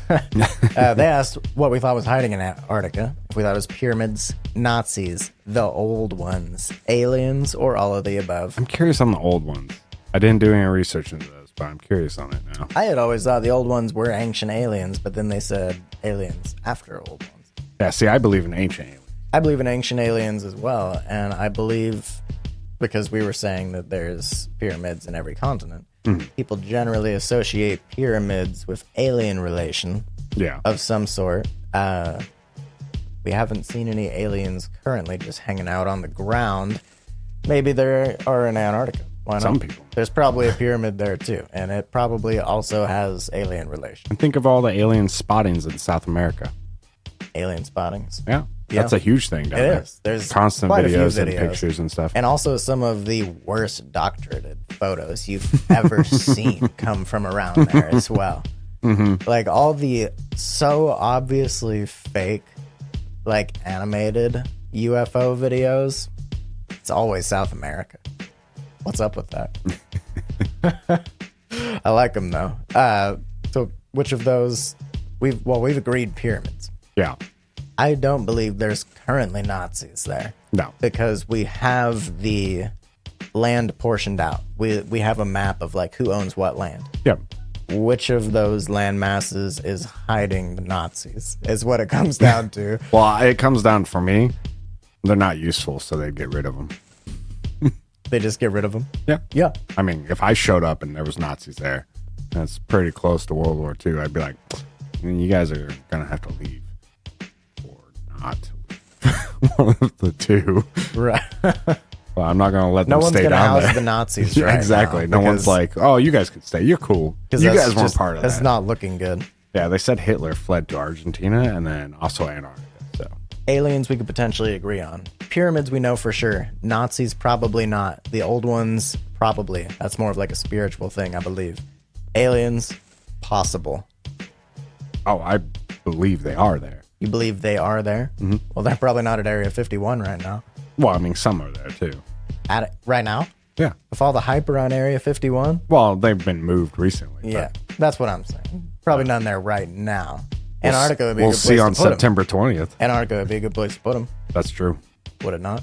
They asked what we thought was hiding in Antarctica. If we thought it was pyramids, Nazis, the old ones, aliens, or all of the above. I'm curious on the old ones. I didn't do any research into those, but I'm curious on it now. I had always thought the old ones were ancient aliens, but then they said aliens after old ones. Yeah, see, I believe in ancient aliens. I believe in ancient aliens as well, and I believe because we were saying that there's pyramids in every continent. People generally associate pyramids with alien relation Yeah. of some sort. We haven't seen any aliens currently just hanging out on the ground. Maybe there are in Antarctica. Why not? Some people. There's probably a pyramid there too, and it probably also has alien relation. And think of all the alien spottings in South America. Alien spottings. Yeah. That's a huge thing down It there. is. There's Constant quite a few videos and videos. pictures and stuff. And also some of the worst doctorated photos you've ever seen come from around there as well. Mm-hmm. Like all the so obviously fake, like animated UFO videos, it's always South America. What's up with that? I like them though. So which of those we've agreed pyramids. Yeah. I don't believe there's currently Nazis there. No. Because we have the land portioned out. We have a map of like who owns what land. Yep. Which of those land masses is hiding the Nazis is what it comes down to. Well, it comes down for me. They're not useful, so they get rid of them. They just get rid of them. Yeah. Yeah. I mean, if I showed up and there was Nazis there, that's pretty close to World War II. I'd be like, you guys are going to have to leave. Or not. One of the two. Right. Well, I'm not going to let No them one's stay gonna down house there. the Nazis Yeah, right exactly. now No one's because- like, oh, you guys can stay. You're cool. 'cause You that's guys weren't just- part of that's that. not looking good. Yeah, they said Hitler fled to Argentina and then also Antarctica. So Aliens we could potentially agree on. Pyramids we know for sure. Nazis probably not. The old ones probably. That's more of like a spiritual thing, I believe. Aliens possible. oh, I believe they are there. You believe they are there? Mm-hmm. Well, they're probably not at Area 51 right now. Well, I mean, some are there too. At it right now? Yeah. With all the hype around Area 51? Well, they've been moved recently. but Yeah, that's what I'm saying. Probably none there right now. Antarctica would be a We'll good see place on to put 'em. September 20th. Antarctica would be a good place to put them, That's true. would it not?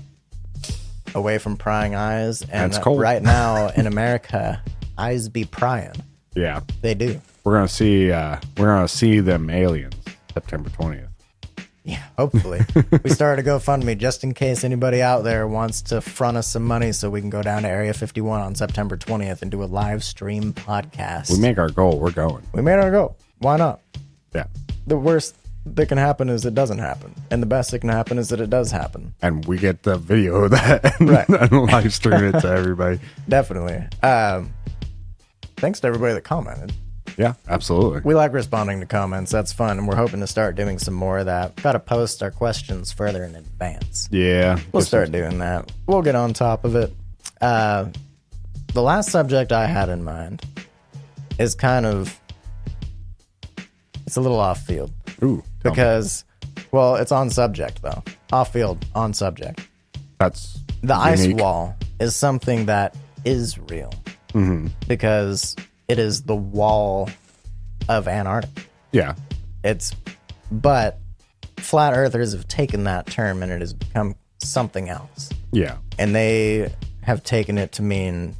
Away from prying eyes. And That's cold. right now in America, eyes be prying. Yeah. They do. We're gonna see them aliens September 20th. Yeah, hopefully. We started a GoFundMe just in case anybody out there wants to front us some money so we can go down to Area 51 on September 20th and do a live stream podcast. We make our goal, we're going. We made our goal. Why not? Yeah. The worst that can happen is it doesn't happen. And the best that can happen is that it does happen. And we get the video of that and, Right. and live stream it to everybody. Definitely. Thanks to everybody that commented. Yeah, absolutely. We like responding to comments. That's fun. And we're hoping to start doing some more of that. Got to post our questions further in advance. Yeah. We'll start doing that. We'll get on top of it. The last subject I had in mind is kind of It's a little off field. Ooh. Because, well, it's on subject, though. Off field, on subject. That's the ice unique. wall is something that is real. Mm-hmm. Because it is the wall of Antarctica. Yeah. But flat earthers have taken that term and it has become something else. Yeah. And they have taken it to mean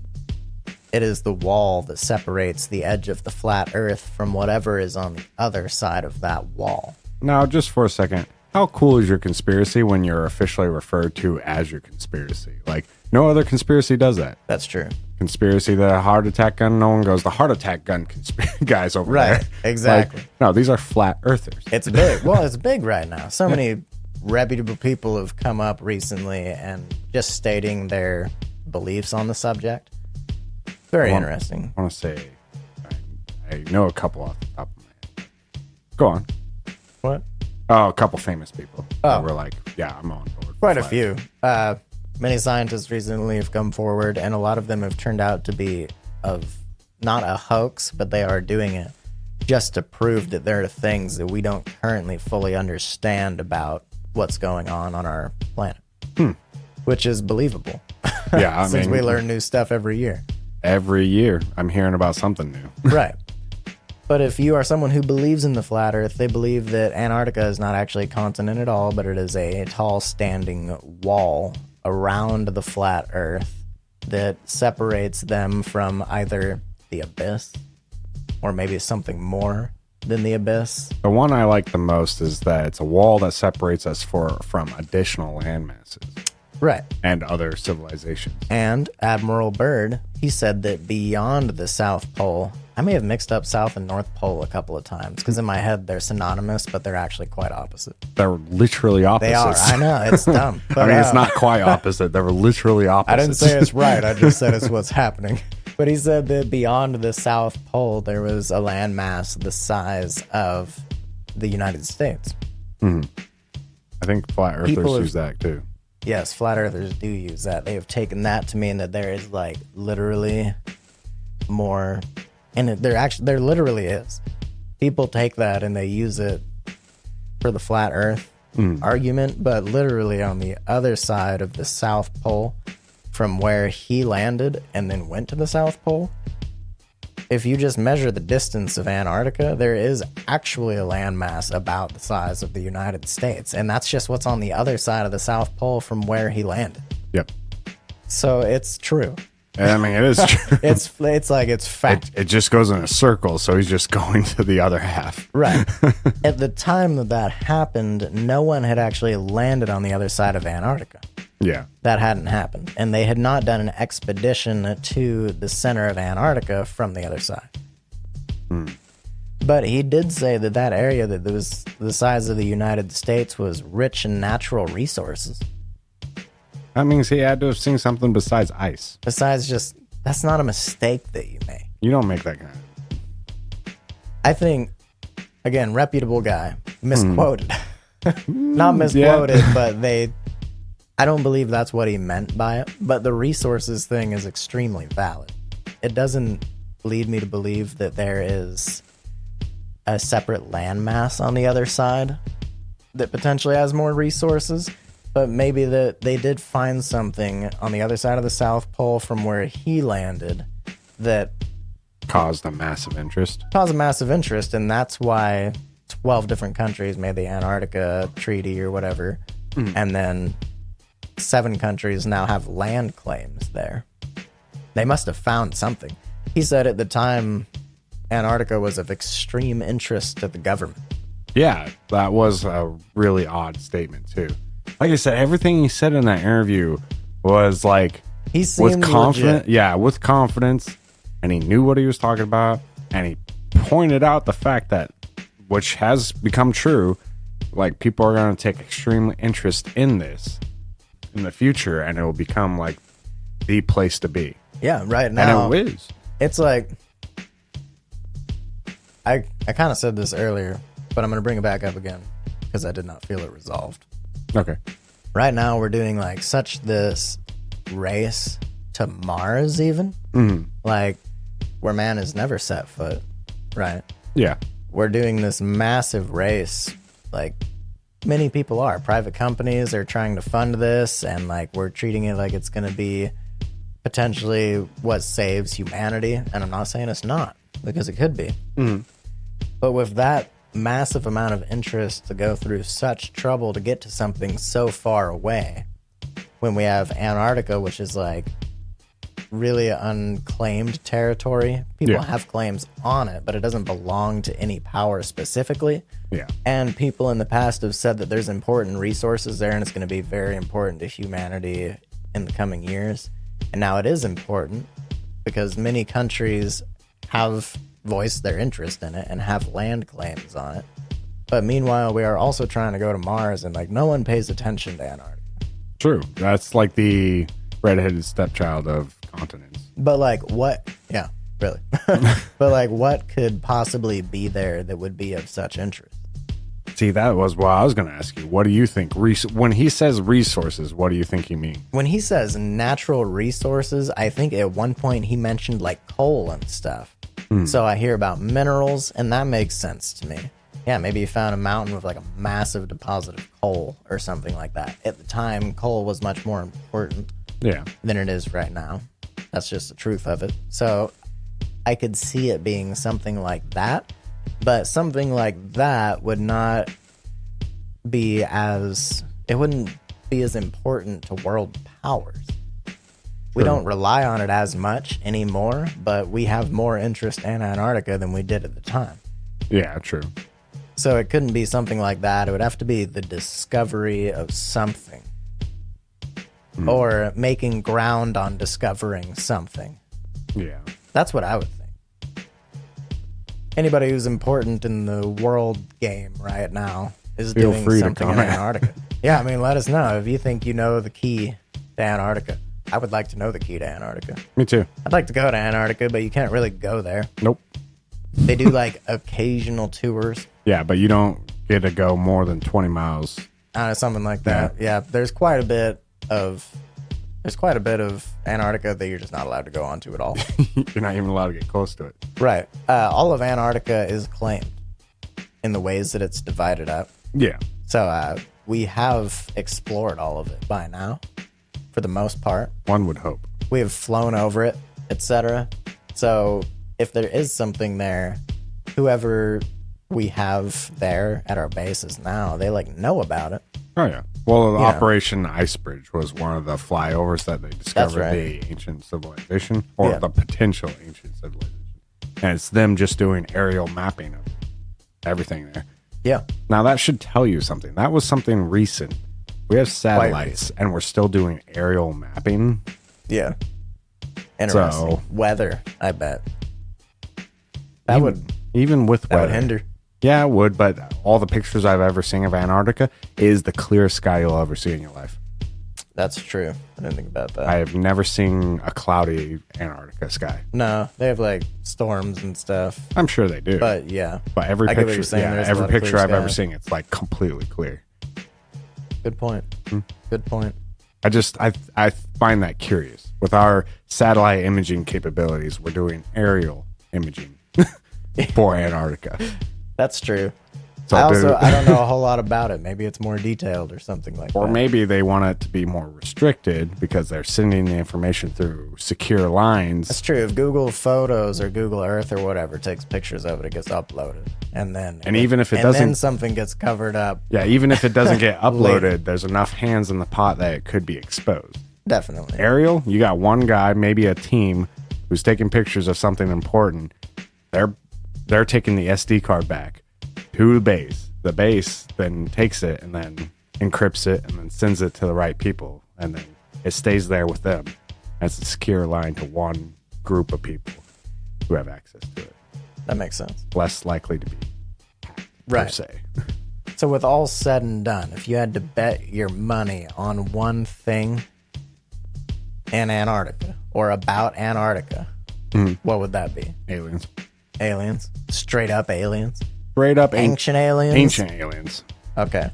it is the wall that separates the edge of the flat earth from whatever is on the other side of that wall. Now, just for a second, how cool is your conspiracy when you're officially referred to as your conspiracy? Like, no other conspiracy does that. That's true. Conspiracy, the heart attack gun, no one goes, the heart attack gun guys over there. Right, exactly. Like, no, these are flat earthers. It's big. Well, it's big right now. So many reputable people have come up recently and just stating their beliefs on the subject. Very interesting. I want to say, I know a couple off the top of my head. Go on. What? Oh, a couple famous people. Oh. That were like, yeah, I'm on board. Quite a few. Many scientists recently have come forward, and a lot of them have turned out to be of not a hoax, but they are doing it just to prove that there are things that we don't currently fully understand about what's going on our planet, which is believable. Yeah, I since mean, we learn new stuff every year. Every year, I'm hearing about something new. Right. But if you are someone who believes in the flat earth, they believe that Antarctica is not actually a continent at all, but it is a tall standing wall around the flat earth that separates them from either the abyss or maybe something more than the abyss. The one I like the most is that it's a wall that separates us from additional land masses. Right. And other civilizations. And Admiral Byrd, he said that beyond the South Pole, I may have mixed up South and North Pole a couple of times because in my head they're synonymous, but they're actually quite opposite. They're literally opposites. They are. I know. It's dumb. But, I mean, it's not quite opposite. They were literally opposites. I didn't say it's right. I just said it's what's happening. But he said that beyond the South Pole, there was a landmass the size of the United States. Mm-hmm. I think flat earthers use that too. Yes, flat earthers do use that. They have taken that to mean that there is like literally more, and there literally is. People take that and they use it for the flat earth argument, but literally on the other side of the South Pole from where he landed and then went to the South Pole, if you just measure the distance of Antarctica, there is actually a landmass about the size of the United States. And that's just what's on the other side of the South Pole from where he landed. Yep. So it's true. I mean, it is true. It's like it's fact. It just goes in a circle, so he's just going to the other half. Right. At the time that happened, no one had actually landed on the other side of Antarctica. Yeah. That hadn't happened. And they had not done an expedition to the center of Antarctica from the other side. But he did say that area that was the size of the United States was rich in natural resources. That means he had to have seen something besides ice. Besides just, that's not a mistake that you make. You don't make that kind of... I think, again, reputable guy, misquoted. Not misquoted, but I don't believe that's what he meant by it, but the resources thing is extremely valid. It doesn't lead me to believe that there is a separate landmass on the other side that potentially has more resources, but maybe that they did find something on the other side of the South Pole from where he landed that caused a massive interest. And that's why 12 different countries made the Antarctica Treaty or whatever, and then 7 countries now have land claims there. They must have found something. He said at the time, Antarctica was of extreme interest to the government. Yeah, that was a really odd statement too. Like I said, everything he said in that interview was like with confidence. Legit. Yeah, with confidence, and he knew what he was talking about, and he pointed out the fact that, which has become true, like people are going to take extreme interest in this in the future, and it will become like the place to be. Yeah, right now. And it is. It's like, I kind of said this earlier, but I'm going to bring it back up again because I did not feel it resolved. Okay. Right now, we're doing like such this race to Mars, even like where man has never set foot. Right. Yeah. we're doing this massive race. Like, many people are. Private companies are trying to fund this, and like we're treating it like it's going to be potentially what saves humanity. And I'm not saying it's not, because it could be. But with that massive amount of interest to go through such trouble to get to something so far away, when we have Antarctica, which is like really unclaimed territory. People have claims on it, but it doesn't belong to any power specifically. Yeah. And people in the past have said that there's important resources there, and it's going to be very important to humanity in the coming years. And now it is important because many countries have voiced their interest in it and have land claims on it. But meanwhile, we are also trying to go to Mars, and like no one pays attention to Antarctica. True. That's like the redheaded stepchild of continents. But like what? Yeah, really. But like what could possibly be there that would be of such interest? See, that was what I was going to ask you. What do you think? When he says resources, what do you think he means? When he says natural resources, I think at one point he mentioned like coal and stuff. So I hear about minerals, and that makes sense to me. Yeah, maybe you found a mountain with like a massive deposit of coal or something like that. At the time, coal was much more important than it is right now. That's just the truth of it. So I could see it being something like that, but something like that would not be as, it wouldn't be as important to world powers. We don't rely on it as much anymore, but we have more interest in Antarctica than we did at the time. Yeah, true. So it couldn't be something like that. It would have to be the discovery of something. Or making ground on discovering something. Yeah. That's what I would think. Anybody who's important in the world game right now is Feel doing free to something in comment. Antarctica. Yeah, I mean, let us know. If you think you know the key to Antarctica, I would like to know the key to Antarctica. Me too. I'd like to go to Antarctica, but you can't really go there. Nope. They do like occasional tours. Yeah, but you don't get to go more than 20 miles. Something like that. Yeah, there's quite a bit of Antarctica that you're just not allowed to go onto at all. You're not even allowed to get close to it. Right. All of Antarctica is claimed in the ways that it's divided up. Yeah. So we have explored all of it by now, for the most part. One would hope. We have flown over it, etc. So if there is something there, whoever we have there at our bases now, they like know about it. Oh, yeah. Well, Yeah. Operation Icebridge was one of the flyovers that they discovered right. the ancient civilization, or Yeah. the potential ancient civilization. And it's them just doing aerial mapping of everything there. Yeah. Now, that should tell you something. That was something recent. We have satellites, and we're still doing aerial mapping. Yeah. Interesting. So- Weather, I bet. That would Even with that would weather. hinder. Yeah, it would, but all the pictures I've ever seen of Antarctica is the clearest sky you'll ever see in your life. That's true. I didn't think about that. I have never seen a cloudy Antarctica sky. No, they have like storms and stuff. I'm sure they do. But yeah, But every I get what picture, you're saying. yeah, There's a every lot of picture clear I've ever sky. seen, it's like completely clear. Good point. Good point. I find that curious. With our satellite imaging capabilities, we're doing aerial imaging for Antarctica. That's true. So I do- don't know a whole lot about it. Maybe it's more detailed or something like Or that. maybe they want it to be more restricted because they're sending the information through secure lines. That's true. If Google Photos or Google Earth or whatever takes pictures of it, it gets uploaded, and then even if it then doesn't- something gets covered up. Yeah, even if it doesn't get Later. uploaded, there's enough hands in the pot that it could be exposed. Definitely. Aerial, you got one guy, maybe a team, who's taking pictures of something important. They're taking the SD card back to the base. The base then takes it and then encrypts it and then sends it to the right people, and then it stays there with them as a secure line to one group of people who have access to it. That makes sense. Less likely to be per Right. se. So with all said and done, if you had to bet your money on one thing in Antarctica or about Antarctica, what would that be? Aliens. Aliens? Straight up aliens? Straight up Ancient aliens? ancient aliens. Okay.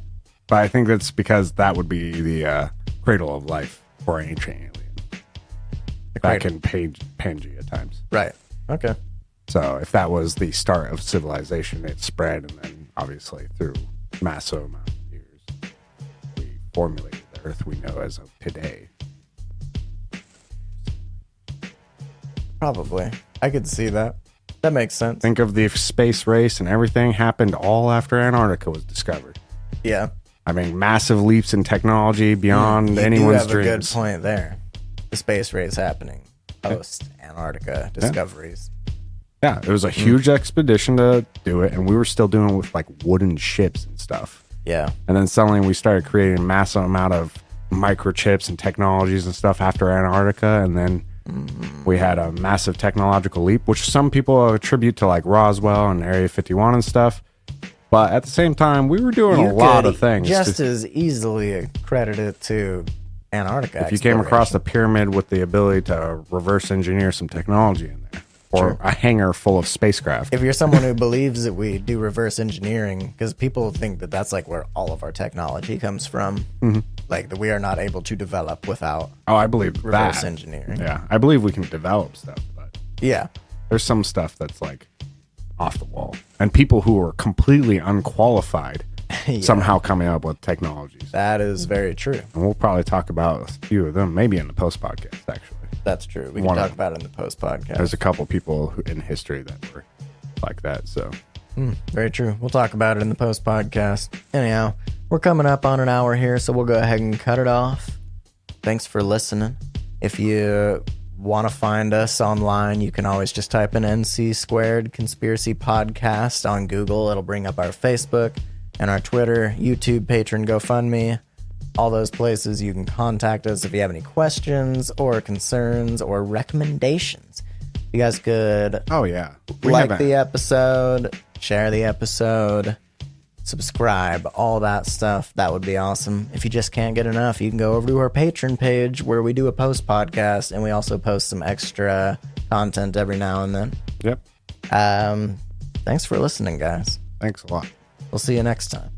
But I think that's because that would be the cradle of life for an ancient alien. Back in Pangea times. Right. Okay. So if that was the start of civilization, it spread, and then obviously through massive amount of years, we formulated the Earth we know as of today. Probably. I could see that. That makes sense. Think of the space race, and everything happened all after Antarctica was discovered. Yeah. I mean, massive leaps in technology beyond anyone's you have dreams. a good point there. The space race happening post Antarctica discoveries. Yeah, it was a huge expedition to do it, and we were still doing it with like wooden ships and stuff. Yeah. And then suddenly we started creating a massive amount of microchips and technologies and stuff after Antarctica, and then we had a massive technological leap, which some people attribute to like Roswell and Area 51 and stuff. But at the same time, we were doing a lot of things. Just as easily accredit it to Antarctica. If you came across a pyramid with the ability to reverse engineer some technology in there, or a hangar full of spacecraft. If you're someone who believes that we do reverse engineering, because people think that that's like where all of our technology comes from, like that we are not able to develop without I believe reverse that. engineering. Yeah, I believe we can develop stuff, but Yeah. there's some stuff that's like off the wall, and people who are completely unqualified somehow coming up with technologies. That is very true. And we'll probably talk about a few of them, maybe in the post podcast. Actually, That's true. We can talk about it in the post podcast. there's a couple people in history that were like that. So Very true. We'll talk about it in the post podcast. Anyhow, we're coming up on an hour here, so we'll go ahead and cut it off. Thanks for listening. If you want to find us online, you can always just type in NC Squared Conspiracy Podcast on Google. It'll bring up our Facebook and our Twitter, YouTube, Patreon, GoFundMe. All those places you can contact us if you have any questions or concerns or recommendations. You guys could oh yeah, like the episode, share the episode, subscribe, all that stuff. That would be awesome. If you just can't get enough, you can go over to our Patreon page where we do a post podcast, and we also post some extra content every now and then. Yep. Thanks for listening, guys. Thanks a lot. We'll see you next time.